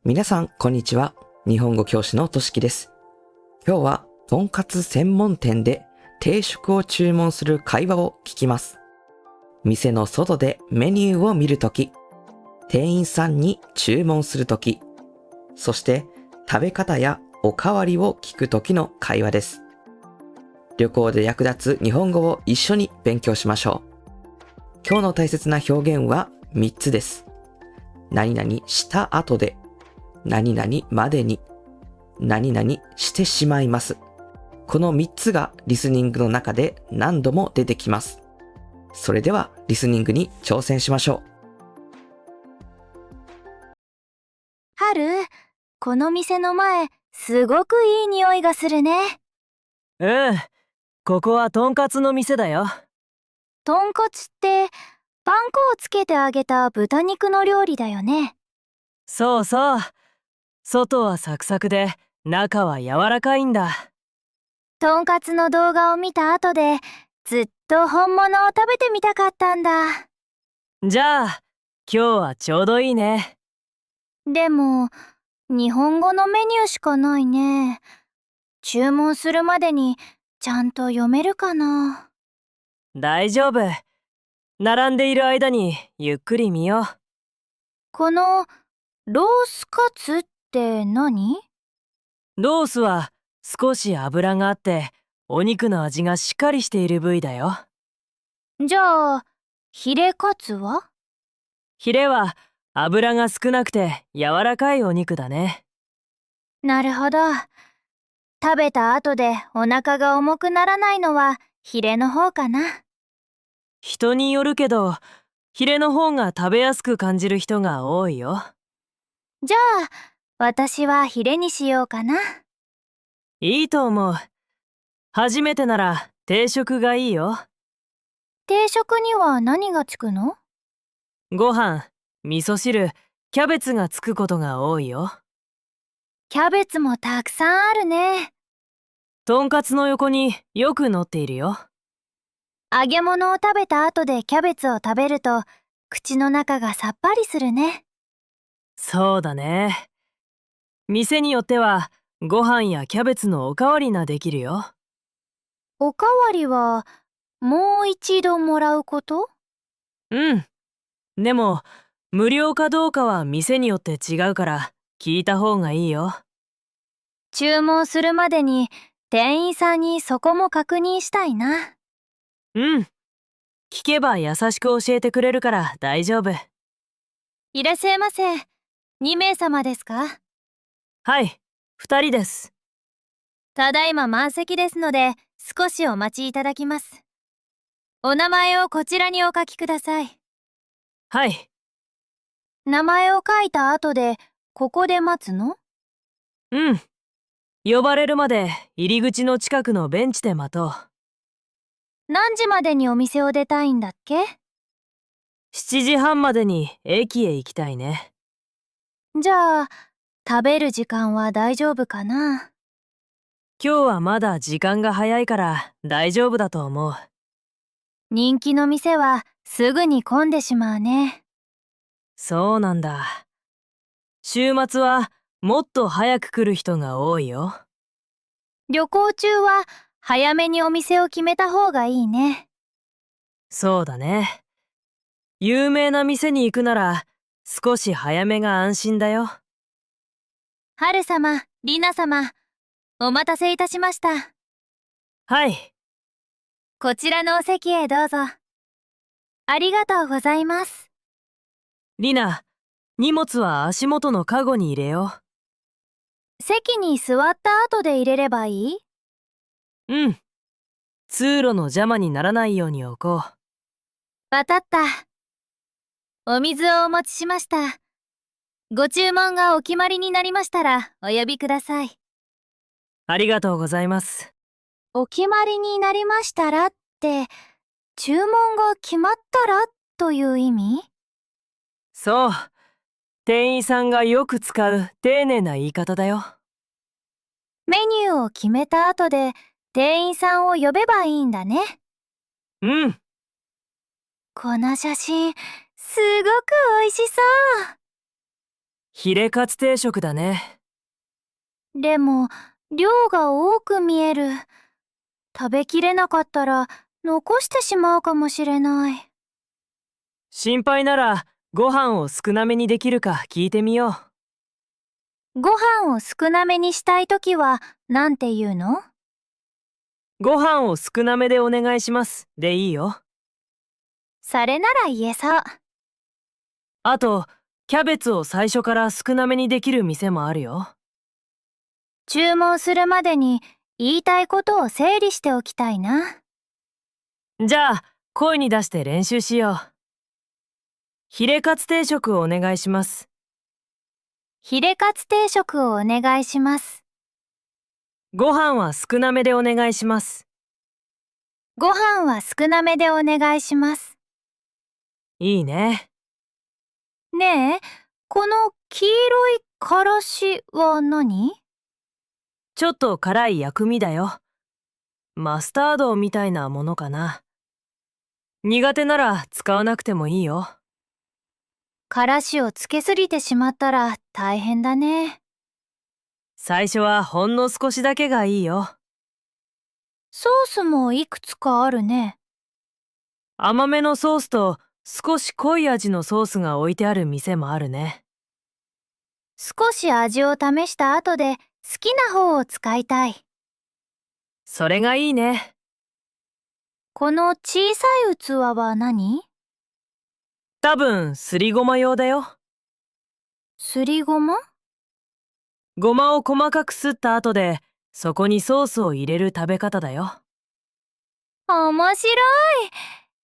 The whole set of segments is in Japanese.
皆さん、こんにちは。日本語教師のとしきです。今日は、とんかつ専門店で定食を注文する会話を聞きます。店の外でメニューを見るとき、店員さんに注文するとき、そして食べ方やおかわりを聞くときの会話です。旅行で役立つ日本語を一緒に勉強しましょう。今日の大切な表現は3つです。何々した後で、何々までに、何々してしまいます。この3つがリスニングの中で何度も出てきます。それではリスニングに挑戦しましょう。春、この店の前、すごくいい匂いがするね。うん、ここはとんかつの店だよ。とんかつって、パン粉をつけて揚げた豚肉の料理だよね。そうそう。外はサクサクで、中は柔らかいんだ。とんかつの動画を見た後で、ずっと本物を食べてみたかったんだ。じゃあ、今日はちょうどいいね。でも、日本語のメニューしかないね。注文するまでに、ちゃんと読めるかな。大丈夫。並んでいる間にゆっくり見よう。この、ロースカツって何？ロースは少し脂があって、お肉の味がしっかりしている部位だよ。じゃあ、ヒレカツは？ヒレは脂が少なくて柔らかいお肉だね。なるほど。食べた後でお腹が重くならないのはヒレの方かな。人によるけど、ヒレの方が食べやすく感じる人が多いよ。じゃあ、私はヒレにしようかな。いいと思う。初めてなら定食がいいよ。定食には何がつくの？ご飯、味噌汁、キャベツがつくことが多いよ。キャベツもたくさんあるね。とんかつの横によく乗っているよ。揚げ物を食べた後でキャベツを食べると、口の中がさっぱりするね。そうだね。店によってはご飯やキャベツのおかわりができるよ。おかわりは、もう一度もらうこと？うん。でも、無料かどうかは店によって違うから聞いた方がいいよ。注文するまでに店員さんにそこも確認したいな。うん。聞けば優しく教えてくれるから大丈夫。いらっしゃいませ。2名様ですか？はい、2人です。ただいま満席ですので、少しお待ちいただきます。お名前をこちらにお書きください。はい。名前を書いた後で、ここで待つの？うん。呼ばれるまで入り口の近くのベンチで待とう。何時までにお店を出たいんだっけ？ 7時半までに駅へ行きたいね。じゃあ、食べる時間は大丈夫かな？今日はまだ時間が早いから大丈夫だと思う。人気の店はすぐに混んでしまうね。そうなんだ。週末はもっと早く来る人が多いよ。旅行中は早めにお店を決めた方がいいね。そうだね。有名な店に行くなら少し早めが安心だよ。ハル様、リナ様、お待たせいたしました。はい。こちらのお席へどうぞ。ありがとうございます。リナ、荷物は足元のカゴに入れよ席に座った後で入れればいい？う。うん。通路の邪魔にならないように置こう。わかった。お水をお持ちしました。ご注文がお決まりになりましたらお呼びください。ありがとうございます。お決まりになりましたらって、注文が決まったらという意味？そう。店員さんがよく使う丁寧な言い方だよ。メニューを決めた後で店員さんを呼べばいいんだね。うん。この写真、すごく美味しそう。ヒレカツ定食だね。でも、量が多く見える。食べきれなかったら残してしまうかもしれない。心配ならご飯を少なめにできるか聞いてみよう。ご飯を少なめにしたいときはなんて言うの？ご飯を少なめでお願いしますでいいよ。それなら言えそう。あと、キャベツを最初から少なめにできる店もあるよ。注文するまでに言いたいことを整理しておきたいな。じゃあ、声に出して練習しよう。ヒレカツ定食をお願いします。ヒレカツ定食をお願いします。ご飯は少なめでお願いします。ご飯は少なめでお願いします。いいね。ねえ、この黄色いからしは何？ちょっと辛い薬味だよ。マスタードみたいなものかな。苦手なら使わなくてもいいよ。からしをつけすぎてしまったら大変だね。最初はほんの少しだけがいいよ。ソースもいくつかあるね。甘めのソースと少し濃い味のソースが置いてある店もあるね。少し味を試した後で好きな方を使いたい。それがいいね。この小さい器は何？多分すりごま用だよ。すりごま？ごまを細かくすった後でそこにソースを入れる食べ方だよ。面白い。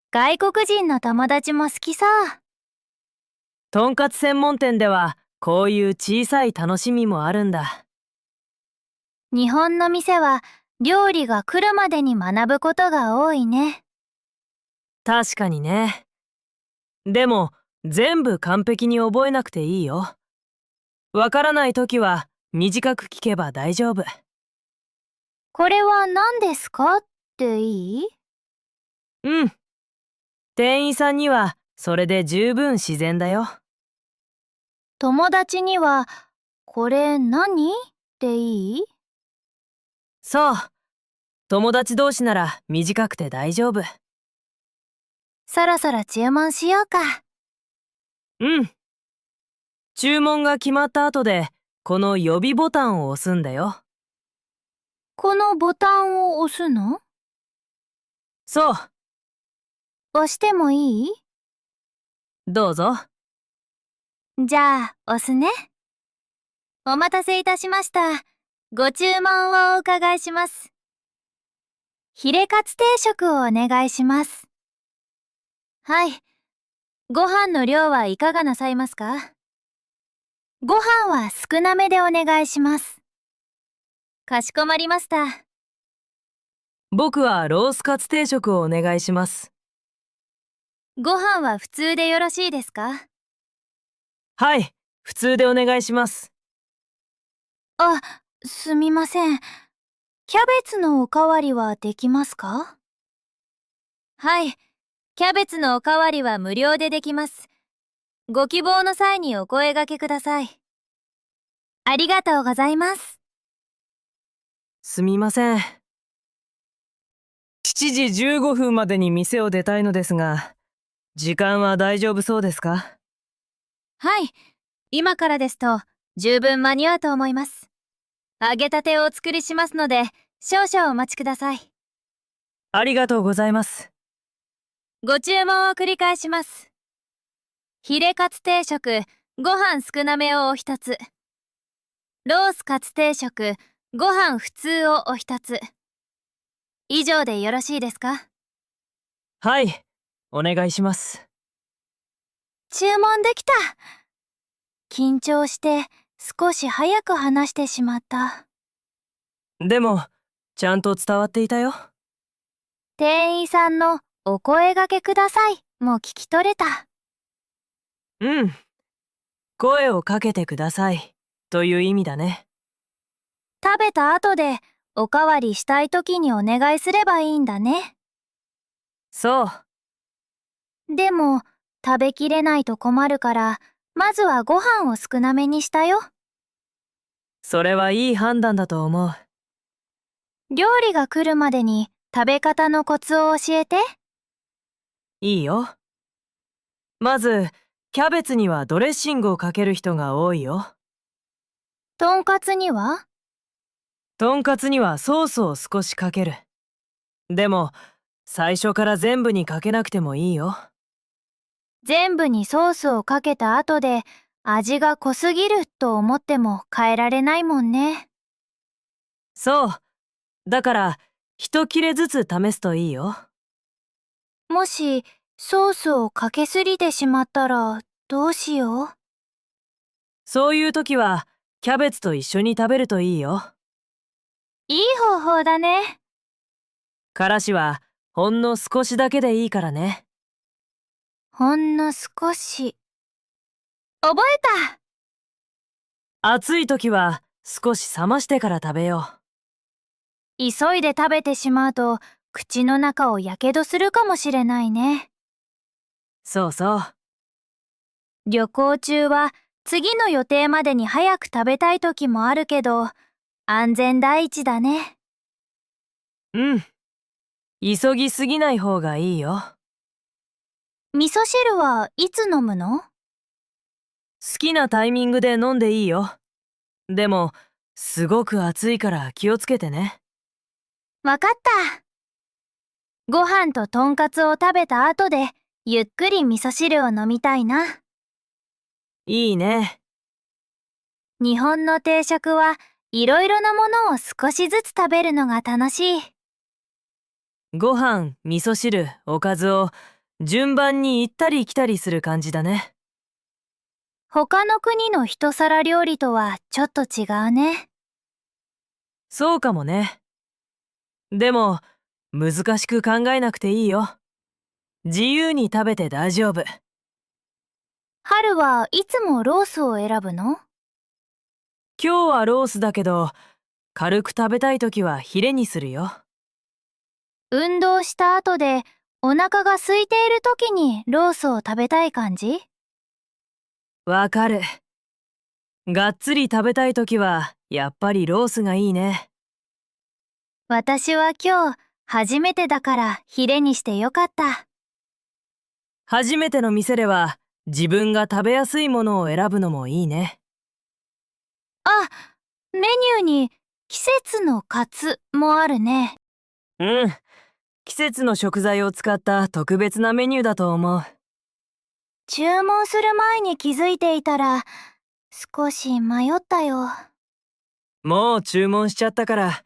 外国人の友達も好きそう。とんかつ専門店ではこういう小さい楽しみもあるんだ。日本の店は料理が来るまでに学ぶことが多いね。確かにね。でも全部完璧に覚えなくていいよ。わからないときは短く聞けば大丈夫。これは何ですかっていい？うん。店員さんにはそれで十分自然だよ。友達にはこれ何っていい？そう。友達同士なら短くて大丈夫。そろそろ注文しようか。うん。注文が決まった後でこの予備ボタンを押すんだよ。このボタンを押すの？そう。押してもいい？どうぞ。じゃあ、押すね。お待たせいたしました。ご注文をお伺いします。ヒレカツ定食をお願いします。はい。ご飯の量はいかがなさいますか？ご飯は少なめでお願いします。かしこまりました。僕はロースカツ定食をお願いします。ご飯は普通でよろしいですか？はい、普通でお願いします。あ、すみません。キャベツのおかわりはできますか？はい。キャベツのおかわりは無料でできます。ご希望の際にお声掛けください。ありがとうございます。すみません。7時15分までに店を出たいのですが、時間は大丈夫そうですか？はい。今からですと十分間に合うと思います。揚げたてをお作りしますので、少々お待ちください。ありがとうございます。ご注文を繰り返します。ヒレカツ定食、ご飯少なめをお一つ。ロースカツ定食、ご飯普通をお一つ。以上でよろしいですか？はい、お願いします。注文できた。緊張して少し早く話してしまった。でも、ちゃんと伝わっていたよ。店員さんのお声掛けくださいも聞き取れた。うん。声をかけてくださいという意味だね。食べた後でおかわりしたい時にお願いすればいいんだね。そう。でも食べきれないと困るから、まずはご飯を少なめにしたよ。それはいい判断だと思う。料理が来るまでに食べ方のコツを教えて。いいよ。まず、キャベツにはドレッシングをかける人が多いよ。とんかつには？とんかつにはソースを少しかける。でも、最初から全部にかけなくてもいいよ。全部にソースをかけた後で味が濃すぎると思っても変えられないもんね。そう。だから、一切れずつ試すといいよ。もしソースをかけすぎてしまったらどうしよう。そういう時は、キャベツと一緒に食べるといいよ。いい方法だね。からしは、ほんの少しだけでいいからね。ほんの少し。覚えた。暑い時は、少し冷ましてから食べよ急いで食べてしまうと口の中をやけどするかもしれないね。う。そうそう。旅行中は次の予定までに早く食べたい時もあるけど、安全第一だね。うん。急ぎすぎない方がいいよ。味噌汁はいつ飲むの？好きなタイミングで飲んでいいよ。でも、すごく暑いから気をつけてね。わかった。ご飯ととんかつを食べた後でゆっくり味噌汁を飲みたいな。いいね。日本の定食はいろいろなものを少しずつ食べるのが楽しい。ご飯、味噌汁、おかずを順番に行ったり来たりする感じだね。他の国の一皿料理とはちょっと違うね。そうかもね。でも、難しく考えなくていいよ。自由に食べて大丈夫。春はいつもロースを選ぶの？今日はロースだけど、軽く食べたい時はヒレにするよ。運動した後でお腹が空いている時にロースを食べたい感じ？わかる。がっつり食べたい時は、やっぱりロースがいいね。私は今日初めてだからヒレにしてよかった。初めての店では、自分が食べやすいものを選ぶのもいいね。あ、メニューに季節のカツもあるね。うん。季節の食材を使った特別なメニューだと思う。注文する前に気づいていたら少し迷ったよ。もう注文しちゃったから、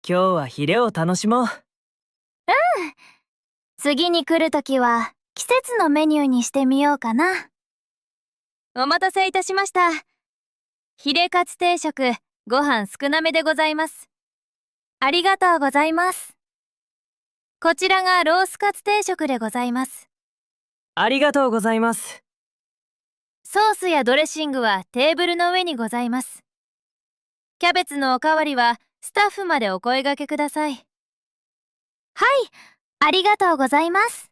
今日はヒレを楽しもう。次に来るときは季節のメニューにしてみようかな。お待たせいたしました。ヒレカツ定食、ご飯少なめでございます。ありがとうございます。こちらがロースカツ定食でございます。ありがとうございます。ソースやドレッシングはテーブルの上にございます。キャベツのおかわりはスタッフまでお声掛けください。はい、ありがとうございます。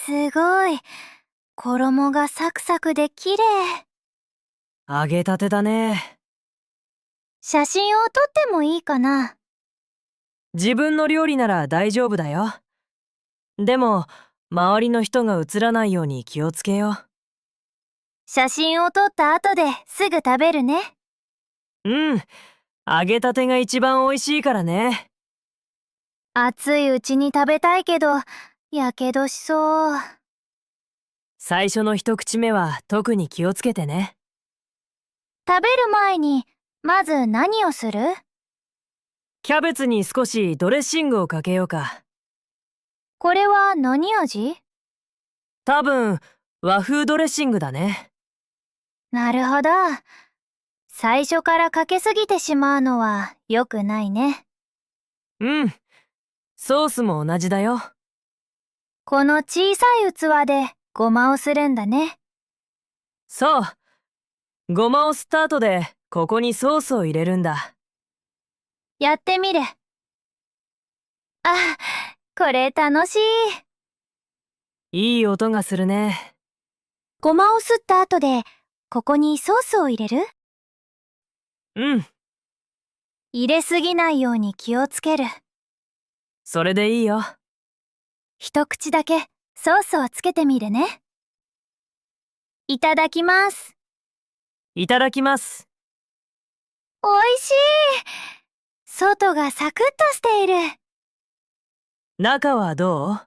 すごい。衣がサクサクで綺麗。揚げたてだね。写真を撮ってもいいかな？自分の料理なら大丈夫だよ。でも、周りの人が映らないように気をつけよう。写真を撮った後ですぐ食べるね。うん。揚げたてが一番美味しいからね。熱いうちに食べたいけど、やけどしそう。最初の一口目は特に気をつけてね。食べる前に、まず何をする？キャベツに少しドレッシングをかけようか。これは何味？多分、和風ドレッシングだね。なるほど。最初からかけすぎてしまうのは良くないね。うん。ソースも同じだよ。この小さい器でごまをするんだね。そう。ごまを吸った後で、ここにソースを入れるんだ。やってみる。これ楽しい。いい音がするね。ごまをすった後で、ここにソースを入れる？うん、入れすぎないように気をつける。それでいいよ。一口だけソースをつけてみるね。いただきます。いただきます。おいしい。外がサクッとしている。中はどう？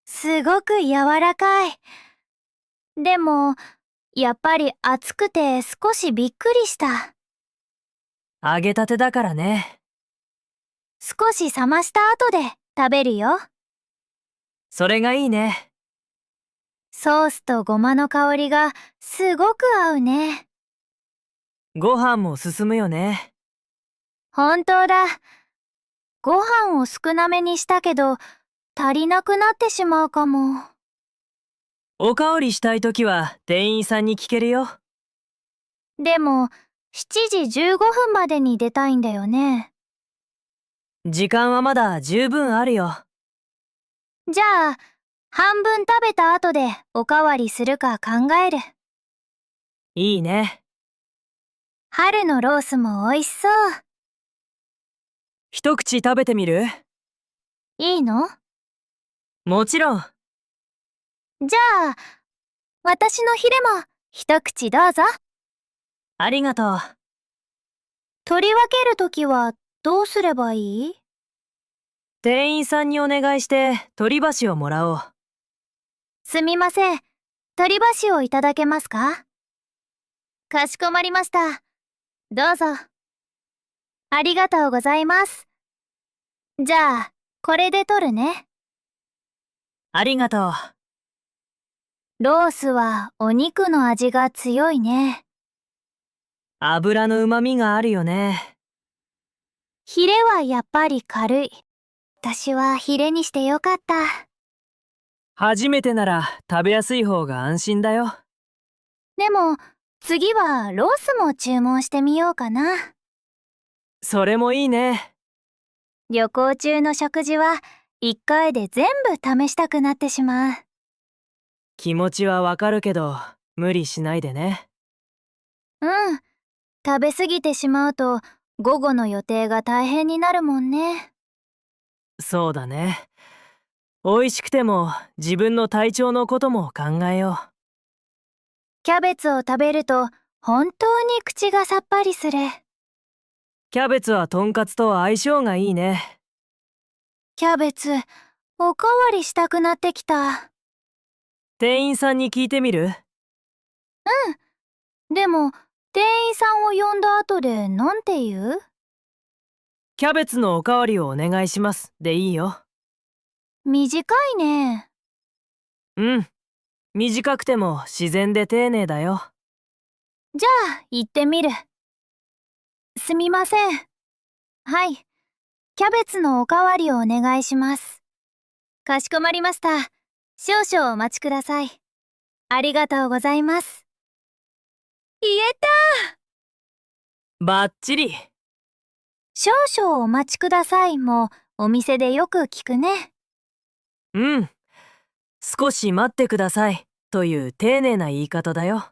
すごく柔らかい。でも、やっぱり熱くて少しびっくりした。揚げたてだからね。少し冷ました後で食べるよ。それがいいね。ソースとごまの香りがすごく合うね。ご飯も進むよね。本当だ。ご飯を少なめにしたけど、足りなくなってしまうかも。おかわりしたいときは店員さんに聞けるよ。でも、7時15分までに出たいんだよね。時間はまだ十分あるよ。じゃあ、半分食べた後でおかわりするか考える。いいね。春のロースも美味しそう。一口食べてみる？いいの？もちろん。じゃあ、私のヒレも一口どうぞ。ありがとう。取り分けるときはどうすればいい？店員さんにお願いして取り箸をもらおう。すみません。取り箸をいただけますか？かしこまりました。どうぞ。ありがとうございます。じゃあ、これで取るね。ありがとう。ロースはお肉の味が強いね。油の旨味があるよね。ヒレはやっぱり軽い。私はヒレにしてよかった。初めてなら食べやすい方が安心だよ。でも、次はロースも注文してみようかな。それもいいね。旅行中の食事は一回で全部試したくなってしまう。気持ちはわかるけど、無理しないでね。うん。食べ過ぎてしまうと午後の予定が大変になるもんね。そうだね。美味しくても自分の体調のことも考えよう。キャベツを食べると本当に口がさっぱりする。キャベツはとんかつと相性がいいね。キャベツ、おかわりしたくなってきた。店員さんに聞いてみる？でも、店員さんを呼んだ後でなんて言う？キャベツのおかわりをお願いしますでいいよ。短いね。うん。短くても自然で丁寧だよ。じゃあ、行ってみる。すみません。はい。キャベツのおかわりをお願いします。かしこまりました。少々お待ちください。ありがとうございます。言えた。バッチリ。少々お待ちくださいもお店でよく聞くね。うん。少し待ってくださいという丁寧な言い方だよ。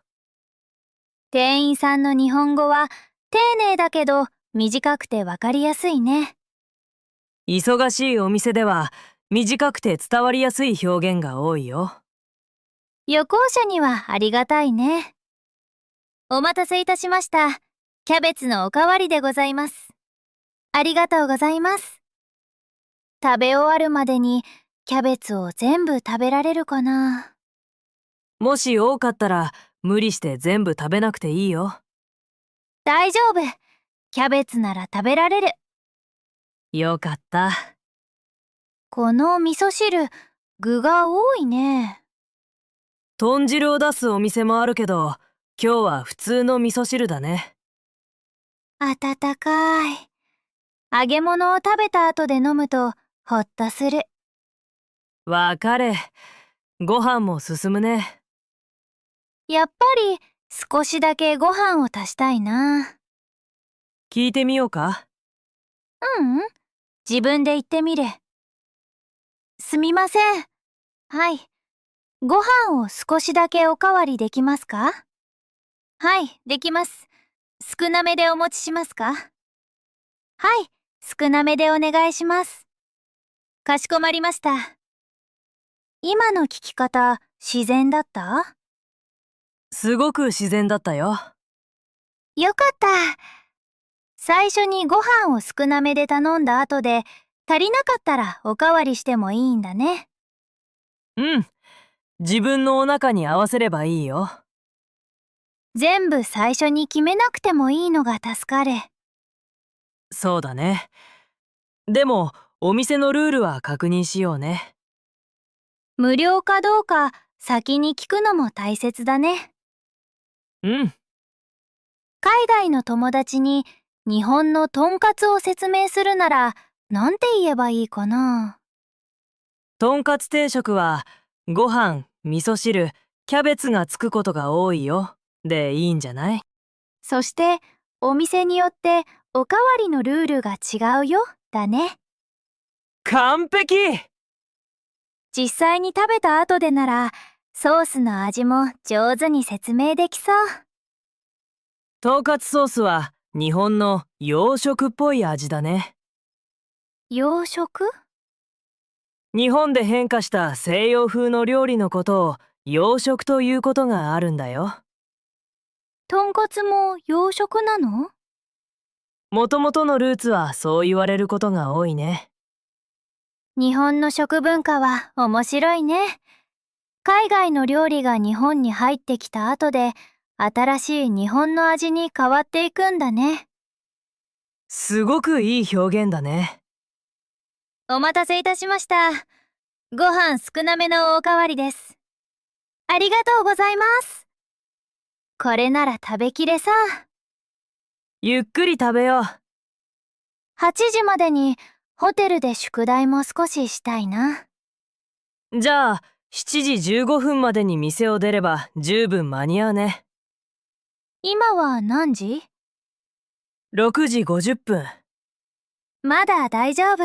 店員さんの日本語は丁寧だけど短くてわかりやすいね。忙しいお店では短くて伝わりやすい表現が多いよ。旅行者にはありがたいね。お待たせいたしました。キャベツのおかわりでございます。ありがとうございます。食べ終わるまでにキャベツを全部食べられるかな。もし多かったら無理して全部食べなくていいよ。大丈夫。キャベツなら食べられる。よかった。この味噌汁、具が多いね。豚汁を出すお店もあるけど、今日は普通の味噌汁だね。温かい。揚げ物を食べた後で飲むとほっとする。わかれ。ご飯も進むね。やっぱり少しだけご飯を足したいな。聞いてみようか？自分で言ってみる。すみません。はい。ご飯を少しだけおかわりできますか？はい、できます。少なめでお持ちしますか？はい、少なめでお願いします。かしこまりました。今の聞き方、自然だった？すごく自然だったよ。よかった。最初にご飯を少なめで頼んだ後で、足りなかったらおかわりしてもいいんだね。うん。自分のお腹に合わせればいいよ。全部最初に決めなくてもいいのが助かる。そうだね。でも、お店のルールは確認しようね。無料かどうか先に聞くのも大切だね。うん。海外の友達に日本のとんかつを説明するなら、なんて言えばいいかな。とんかつ定食は、ご飯、味噌汁、キャベツがつくことが多いよ。でいいんじゃない？そして、お店によっておかわりのルールが違うよ、だね。完璧！実際に食べた後でなら、ソースの味も上手に説明できそう。とんかつソースは日本の洋食っぽい味だね。洋食？日本で変化した西洋風の料理のことを洋食ということがあるんだよ。とんかつも洋食なの？もともとのルーツはそう言われることが多いね。日本の食文化は面白いね。海外の料理が日本に入ってきた後で、新しい日本の味に変わっていくんだね。すごくいい表現だね。お待たせいたしました。ご飯少なめのおかわりです。ありがとうございます。これなら食べきれそう。ゆっくり食べよう。8時までにホテルで宿題も少ししたいな。じゃあ、7時15分までに店を出れば十分間に合うね。今は何時？ 6時50分。まだ大丈夫。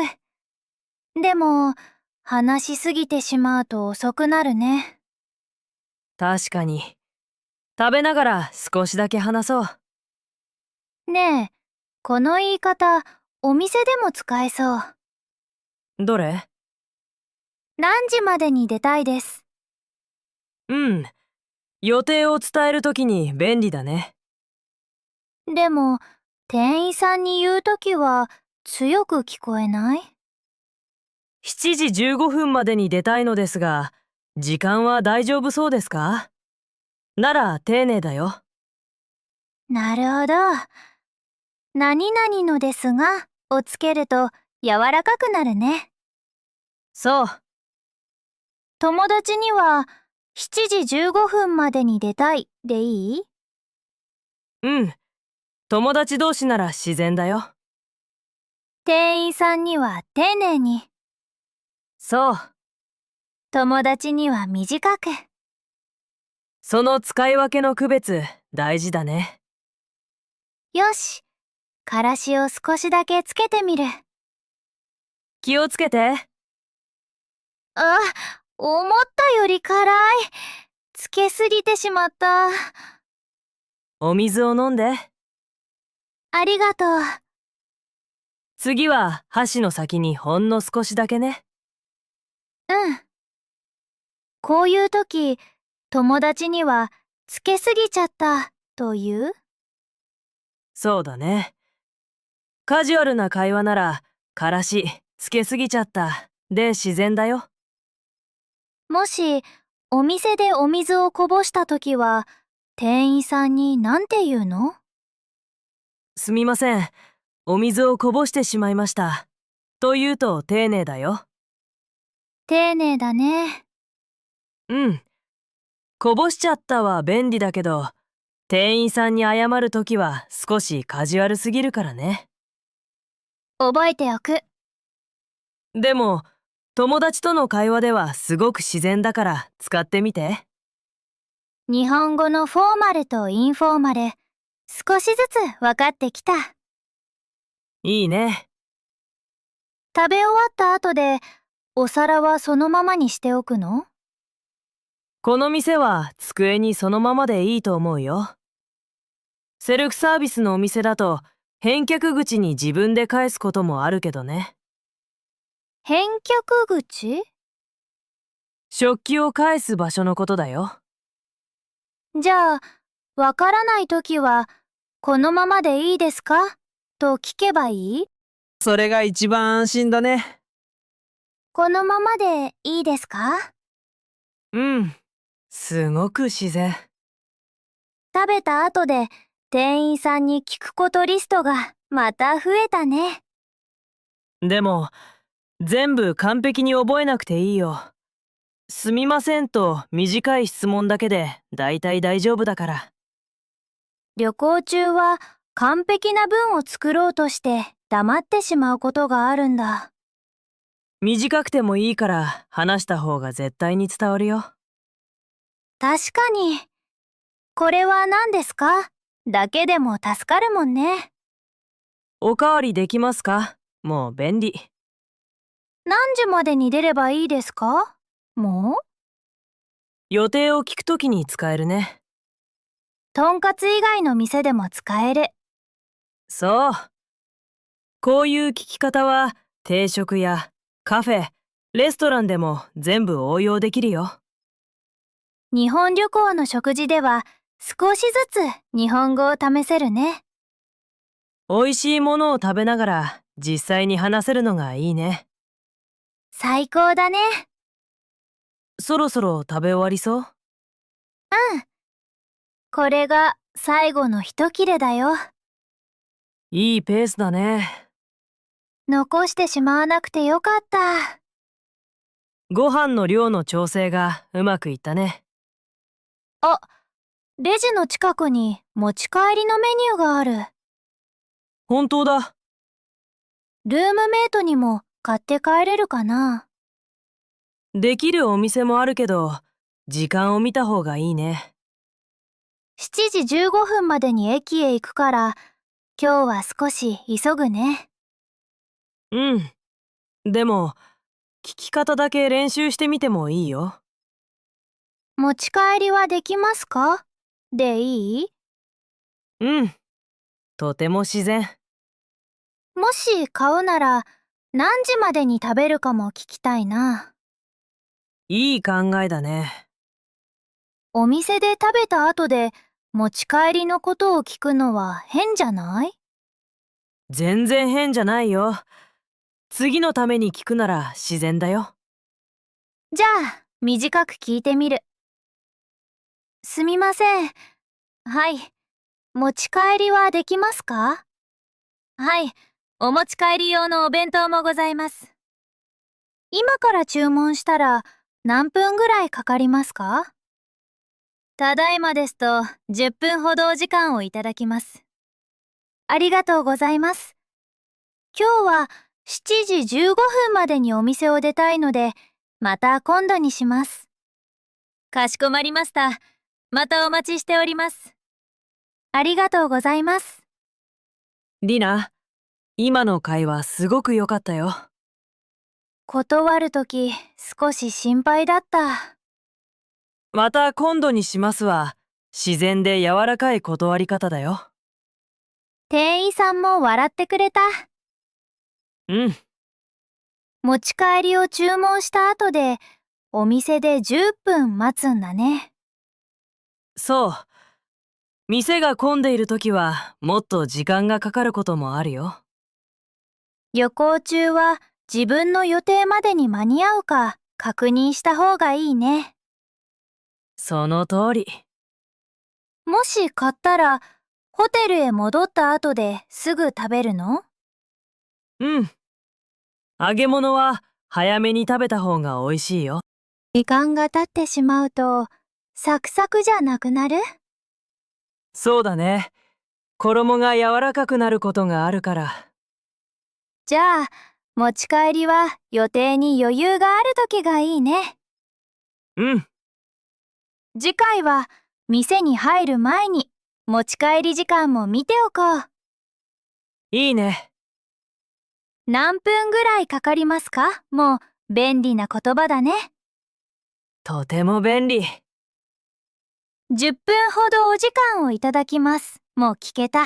でも、話しすぎてしまうと遅くなるね。確かに。食べながら少しだけ話そう。ねえ、この言い方、お店でも使えそう。どれ？何時までに出たいです。うん。予定を伝えるときに便利だね。でも、店員さんに言うときは強く聞こえない？ 7時15分までに出たいのですが、時間は大丈夫そうですか？なら丁寧だよ。なるほど。何々のですがをつけると柔らかくなるね。そう。友達には7時15分までに出たいでいい？うん。友達同士なら自然だよ。店員さんには丁寧に。そう。友達には短く。その使い分けの区別、大事だね。よし。からしを少しだけつけてみる。気をつけて。あ、思ったより辛い。つけすぎてしまった。お水を飲んで。ありがとう。次は箸の先にほんの少しだけね。うん。こういう時、友達にはつけすぎちゃったと言う？そうだね。カジュアルな会話なら、からし、つけすぎちゃった。で自然だよ。もし、お店でお水をこぼした時は、店員さんに何て言うの？すみません。お水をこぼしてしまいました。と言うと丁寧だよ。丁寧だね。うん。こぼしちゃったは便利だけど、店員さんに謝るときは少しカジュアルすぎるからね。覚えておく。でも、友達との会話ではすごく自然だから使ってみて。日本語のフォーマルとインフォーマル、少しずつ分かってきた。いいね。食べ終わった後で、お皿はそのままにしておくの？この店は机にそのままでいいと思うよ。セルフサービスのお店だと返却口に自分で返すこともあるけどね。返却口？食器を返す場所のことだよ。じゃあ、わからないときは、このままでいいですかと聞けばいい？それが一番安心だね。このままでいいですか？うん。すごく自然。食べた後で店員さんに聞くことリストがまた増えたね。でも、全部完璧に覚えなくていいよ。すみませんと短い質問だけでだいたい大丈夫だから。旅行中は完璧な文を作ろうとして黙ってしまうことがあるんだ。短くてもいいから話した方が絶対に伝わるよ。確かに。これは何ですかだけでも助かるもんね。おかわりできますか？もう便利。何時までに出ればいいですか？もう予定を聞くときに使えるね。とんかつ以外の店でも使える。そう。こういう聞き方は定食やカフェ、レストランでも全部応用できるよ。日本旅行の食事では少しずつ日本語を試せるね。美味しいものを食べながら実際に話せるのがいいね。最高だね。そろそろ食べ終わりそう？これが最後の一切れだよ。いいペースだね。残してしまわなくてよかった。ご飯の量の調整がうまくいったね。あ、レジの近くに持ち帰りのメニューがある。本当だ。ルームメイトにも買って帰れるかな？できるお店もあるけど、時間を見た方がいいね。7時15分までに駅へ行くから、今日は少し急ぐね。うん。でも、聞き方だけ練習してみてもいいよ。持ち帰りはできますか？でいい？うん。とても自然。もし買うなら、何時までに食べるかも聞きたいな。いい考えだね。お店で食べた後で持ち帰りのことを聞くのは変じゃない？全然変じゃないよ。次のために聞くなら自然だよ。じゃあ、短く聞いてみる。すみません。はい。持ち帰りはできますか？はい。お持ち帰り用のお弁当もございます。今から注文したら何分ぐらいかかりますか？ただいまですと10分ほどお時間をいただきます。ありがとうございます。今日は7時15分までにお店を出たいので、また今度にします。かしこまりました。またお待ちしております。ありがとうございます。リナ、今の会話すごく良かったよ。断るとき少し心配だった。また今度にしますは、自然で柔らかい断り方だよ。店員さんも笑ってくれた。うん。持ち帰りを注文した後で、お店で10分待つんだね。そう。店が混んでいる時はもっと時間がかかることもあるよ。旅行中は自分の予定までに間に合うか確認した方がいいね。その通り。もし買ったら、ホテルへ戻った後ですぐ食べるの？うん。揚げ物は早めに食べた方が美味しいよ。時間が経ってしまうと、サクサクじゃなくなる？そうだね。衣が柔らかくなることがあるから。じゃあ、持ち帰りは予定に余裕がある時がいいね。うん。次回は店に入る前に持ち帰り時間も見ておこう。いいね。何分ぐらいかかりますか？もう便利な言葉だね。とても便利。10分ほどお時間をいただきます。もう聞けた。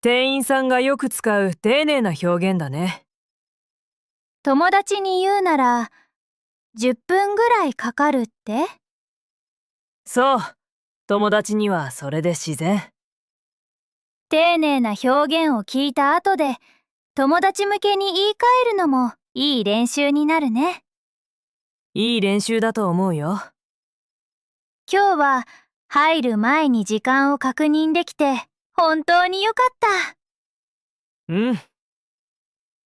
店員さんがよく使う丁寧な表現だね。友達に言うなら、10分ぐらいかかるって？そう。友達にはそれで自然。丁寧な表現を聞いた後で、友達向けに言い換えるのもいい練習になるね。いい練習だと思うよ。今日は入る前に時間を確認できて本当によかった。うん。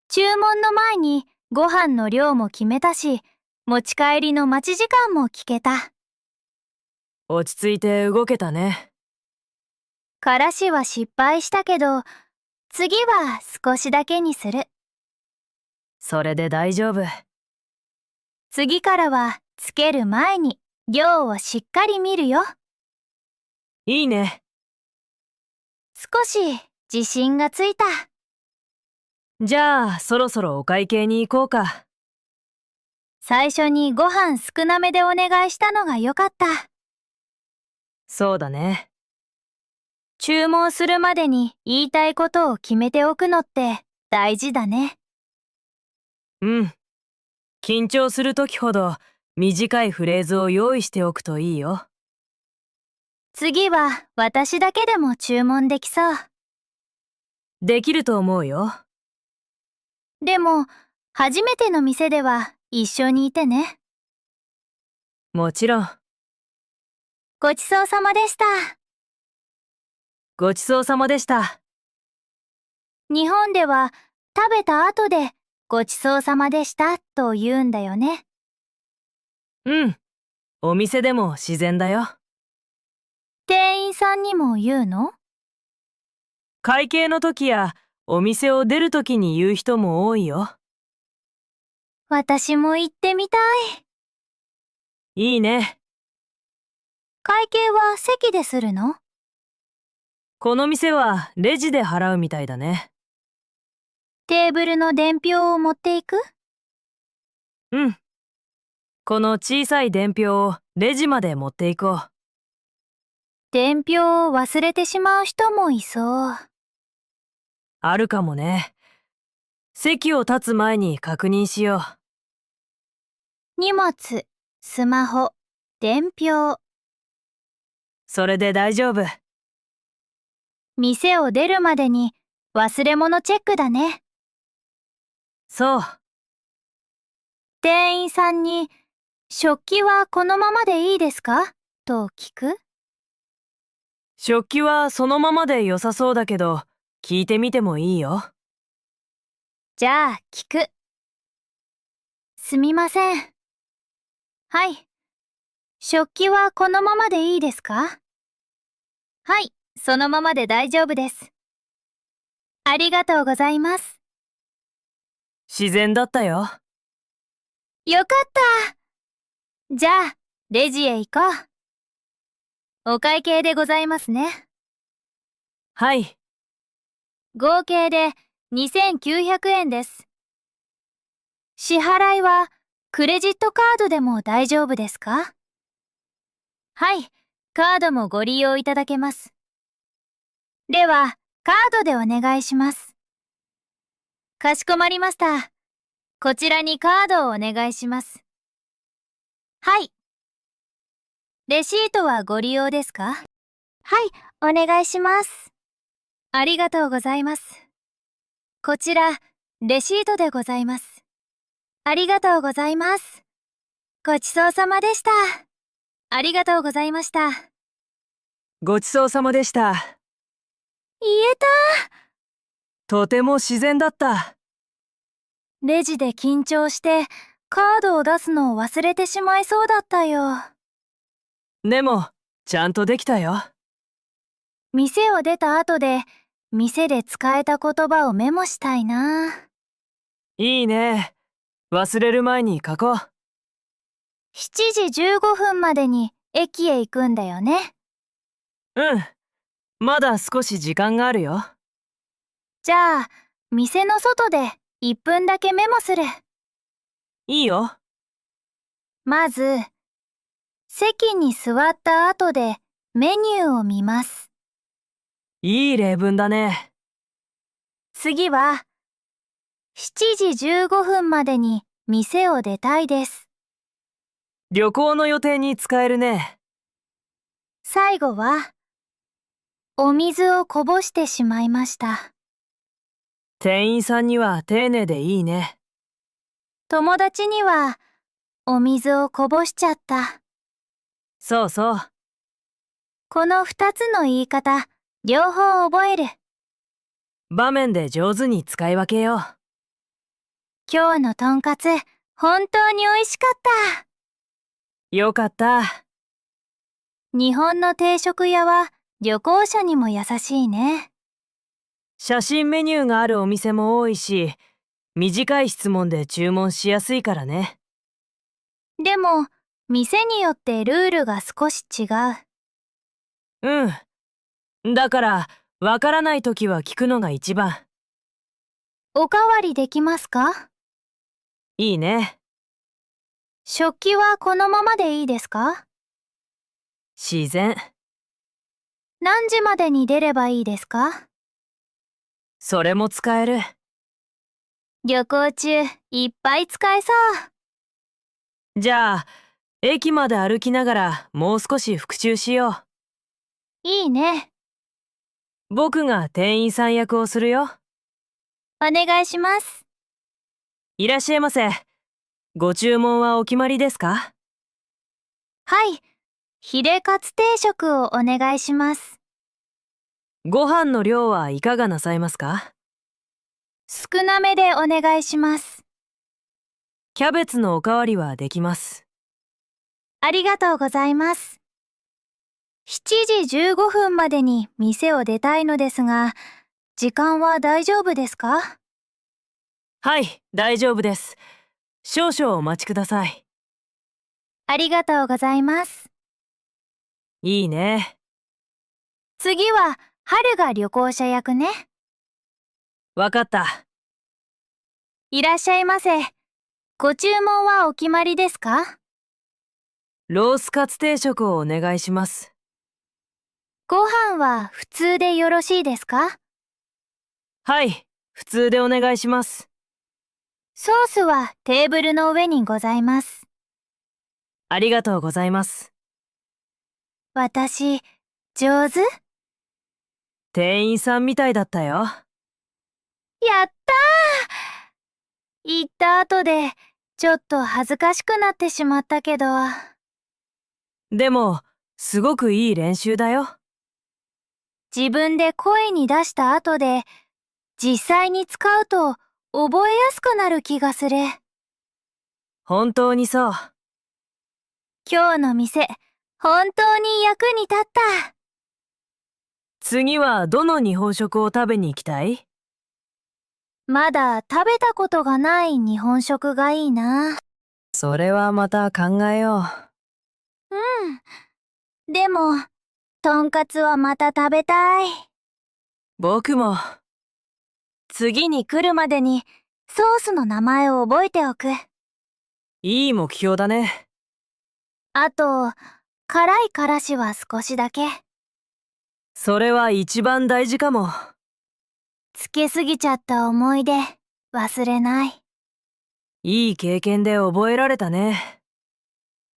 注文の前にご飯の量も決めたし、持ち帰りの待ち時間も聞けた。落ち着いて動けたね。からしは失敗したけど、次は少しだけにする。それで大丈夫。次からはつける前に量をしっかり見るよ。いいね。少し自信がついた。じゃあ、そろそろお会計に行こうか。最初にご飯少なめでお願いしたのがよかった。そうだね。注文するまでに言いたいことを決めておくのって大事だね。うん。緊張するときほど短いフレーズを用意しておくといいよ。次は私だけでも注文できそう。できると思うよ。でも、初めての店では一緒にいてね。もちろん。ごちそうさまでした。ごちそうさまでした。日本では食べた後でごちそうさまでしたと言うんだよね。うん。お店でも自然だよ。店員さんにも言うの？会計の時やお店を出る時に言う人も多いよ。私も行ってみたい。いいね。会計は席でするの？この店はレジで払うみたいだね。テーブルの伝票を持っていく？うん。この小さい伝票をレジまで持っていこう。伝票を忘れてしまう人もいそう。あるかもね。席を立つ前に確認しよう。荷物、スマホ、伝票。それで大丈夫。店を出るまでに忘れ物チェックだね。そう。店員さんに、食器はこのままでいいですか？と聞く？食器はそのままで良さそうだけど、聞いてみてもいいよ。じゃあ聞く。すみません。はい。食器はこのままでいいですか？はい、そのままで大丈夫です。ありがとうございます。自然だったよ。よかった。じゃあ、レジへ行こう。お会計でございますね。はい。合計で2900円です。支払いはクレジットカードでも大丈夫ですか？はい、カードもご利用いただけます。では、カードでお願いします。かしこまりました。こちらにカードをお願いします。はい。レシートはご利用ですか？はい、お願いします。ありがとうございます。こちら、レシートでございます。ありがとうございます。ごちそうさまでした。ありがとうございました。ごちそうさまでした。言えた。とても自然だった。レジで緊張してカードを出すのを忘れてしまいそうだったよ。でも、ちゃんとできたよ。店を出た後で、店で使えた言葉をメモしたいな。いいね。忘れる前に書こう。7時15分までに駅へ行くんだよね。うん。まだ少し時間があるよ。じゃあ、店の外で1分だけメモする。いいよ。まず、席に座った後でメニューを見ます。いい例文だね。次は、7時15分までに店を出たいです。旅行の予定に使えるね。最後は、お水をこぼしてしまいました。店員さんには丁寧でいいね。友達には、お水をこぼしちゃった。そうそう。この2つの言い方、両方覚える。場面で上手に使い分けよう。今日のとんかつ、本当に美味しかった。よかった。日本の定食屋は旅行者にも優しいね。写真メニューがあるお店も多いし、短い質問で注文しやすいからね。でも、店によってルールが少し違う。うん。だから、わからないときは聞くのが一番。おかわりできますか？いいね。食器はこのままでいいですか？自然。何時までに出ればいいですか？それも使える。旅行中、いっぱい使えそう。じゃあ、駅まで歩きながらもう少し復習しよう。いいね。僕が店員さん役をするよ。お願いします。いらっしゃいませ。ご注文はお決まりですか？はい。ヒレカツ定食をお願いします。ご飯の量はいかがなさいますか？少なめでお願いします。キャベツのおかわりはできます。ありがとうございます。7時15分までに店を出たいのですが、時間は大丈夫ですか？はい、大丈夫です。少々お待ちください。ありがとうございます。いいね。次は、春が旅行者役ね。わかった。いらっしゃいませ。ご注文はお決まりですか？ロースカツ定食をお願いします。ご飯は普通でよろしいですか？はい、普通でお願いします。ソースはテーブルの上にございます。ありがとうございます。私、上手？店員さんみたいだったよ。やったー！言った後で、ちょっと恥ずかしくなってしまったけど。でも、すごくいい練習だよ。自分で声に出した後で、実際に使うと覚えやすくなる気がする。本当にそう。今日の店、本当に役に立った。次はどの日本食を食べに行きたい？まだ食べたことがない日本食がいいな。それはまた考えよう。うん。でも、とんかつはまた食べたい。僕も。次に来るまでにソースの名前を覚えておく。いい目標だね。あと、辛いからしは少しだけ。それは一番大事かも。つけすぎちゃった思い出、忘れない。いい経験で覚えられたね。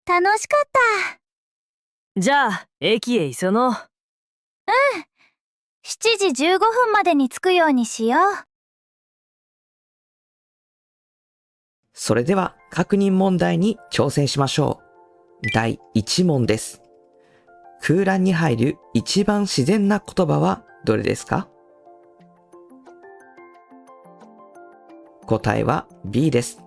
楽しかった。じゃあ、駅へ急ごう。7時15分までに着くようにしよう。それでは確認問題に挑戦しましょう。第1問です。空欄に入る一番自然な言葉はどれですか？答えは B です。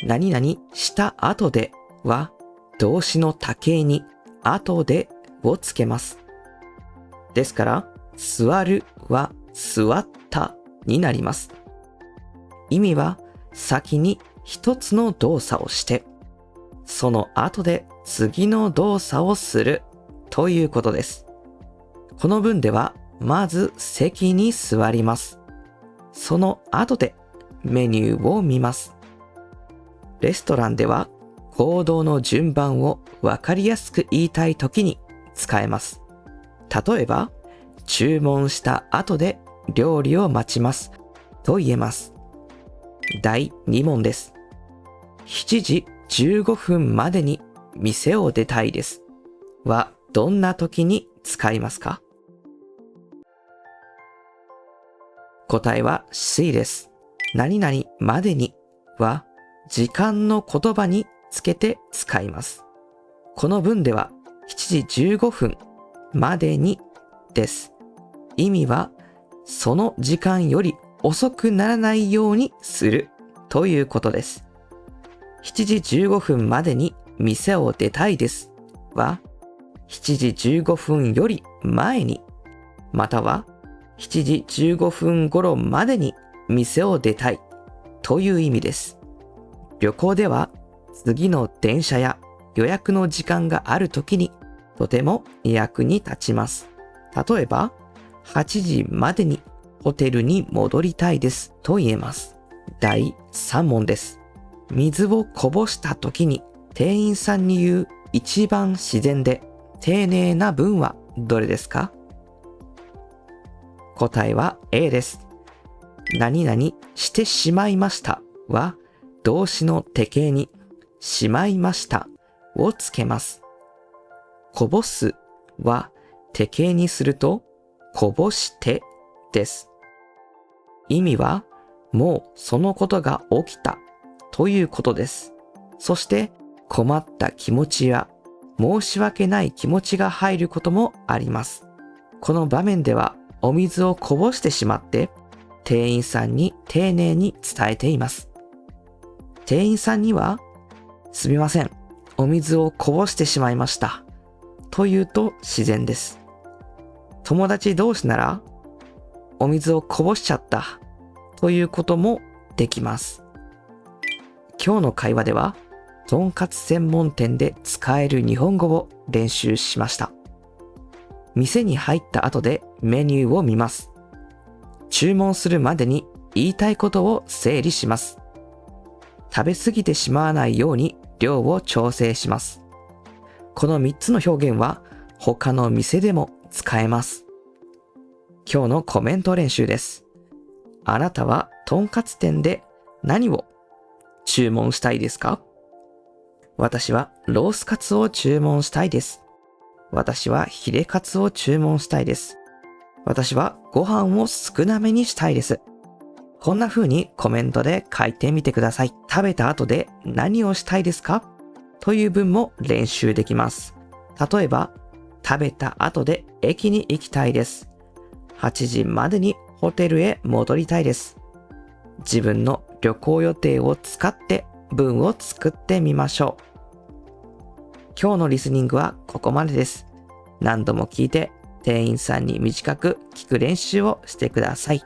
何々した後では動詞の多形に後でをつけます。ですから、座るは座ったになります。意味は先に一つの動作をして、その後で次の動作をするということです。この文ではまず席に座ります。その後でメニューを見ます。レストランでは行動の順番をわかりやすく言いたいときに使えます。例えば、注文した後で料理を待ちますと言えます。第2問です。7時15分までに店を出たいですはどんな時に使いますか？答えは C です。何々までには時間の言葉につけて使います。この文では7時15分までにです。意味はその時間より遅くならないようにするということです。7時15分までに店を出たいですは7時15分より前にまたは7時15分頃までに店を出たいという意味です。旅行では次の電車や予約の時間があるときにとても役に立ちます。例えば、8時までにホテルに戻りたいですと言えます。第3問です。水をこぼしたときに店員さんに言う一番自然で丁寧な文はどれですか？答えは A です。何々してしまいましたは動詞の定型にしまいましたをつけます。こぼすは定型にするとこぼしてです。意味はもうそのことが起きたということです。そして困った気持ちや申し訳ない気持ちが入ることもあります。この場面ではお水をこぼしてしまって店員さんに丁寧に伝えています。店員さんにはすみません、お水をこぼしてしまいましたと言うと自然です。友達同士ならお水をこぼしちゃったということもできます。今日の会話ではとんかつ専門店で使える日本語を練習しました。店に入った後でメニューを見ます。注文するまでに言いたいことを整理します。食べ過ぎてしまわないように量を調整します。この3つの表現は他の店でも使えます。今日のコメント練習です。あなたはとんかつ店で何を注文したいですか？私はロースカツを注文したいです。私はヒレカツを注文したいです。私はご飯を少なめにしたいです。こんな風にコメントで書いてみてください。食べた後で何をしたいですか？という文も練習できます。例えば、食べた後で駅に行きたいです。8時までにホテルへ戻りたいです。自分の旅行予定を使って文を作ってみましょう。今日のリスニングはここまでです。何度も聞いて店員さんに短く聞く練習をしてください。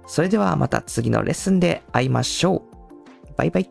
それではまた次のレッスンで会いましょう。バイバイ。